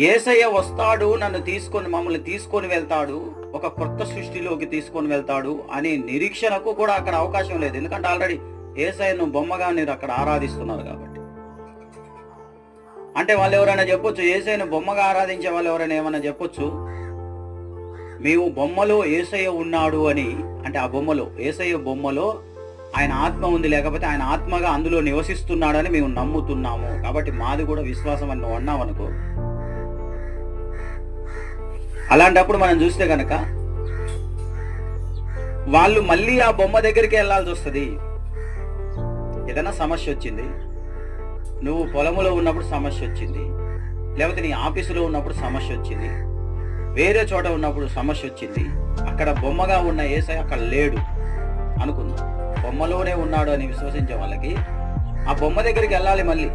యేసయ్య వస్తాడు, మమ్మల్ని తీసుకొని వెళ్తాడు, ఒక కొత్త సృష్టిలోకి తీసుకొని వెళ్తాడు అనే నిరీక్షణకు కూడా అక్కడ అవకాశం లేదు. ఎందుకంటే ఆల్రెడీ యేసయ్యను బొమ్మగా మీరు అక్కడ ఆరాధిస్తున్నారు కాబట్టి. అంటే వాళ్ళు ఎవరైనా చెప్పొచ్చు, యేసయ్యను బొమ్మగా ఆరాధించే వాళ్ళు ఎవరైనా ఏమైనా చెప్పొచ్చు, మేము బొమ్మలో యేసయ్య ఉన్నాడు అని. అంటే ఆ బొమ్మలో, యేసయ్య బొమ్మలో ఆయన ఆత్మ ఉంది, లేకపోతే ఆయన ఆత్మగా అందులో నివసిస్తున్నాడని మేము నమ్ముతున్నాము, కాబట్టి మాది కూడా విశ్వాసం అని నువ్వు అన్నావు అనుకో. అలాంటప్పుడు మనం చూస్తే కనుక వాళ్ళు మళ్ళీ ఆ బొమ్మ దగ్గరికి వెళ్ళాల్సి వస్తుంది. ఏదైనా సమస్య వచ్చింది, నువ్వు పొలంలో ఉన్నప్పుడు సమస్య వచ్చింది, లేకపోతే నీ ఆఫీసులో ఉన్నప్పుడు సమస్య వచ్చింది, వేరే చోట ఉన్నప్పుడు సమస్య వచ్చింది, అక్కడ బొమ్మగా ఉన్న యేసయ్య అక్కడ లేడు అనుకుందాం. బొమ్మలోనే ఉన్నాడు అని విశ్వసించే వాళ్ళకి ఆ బొమ్మ దగ్గరికి వెళ్ళాలి మళ్ళీ.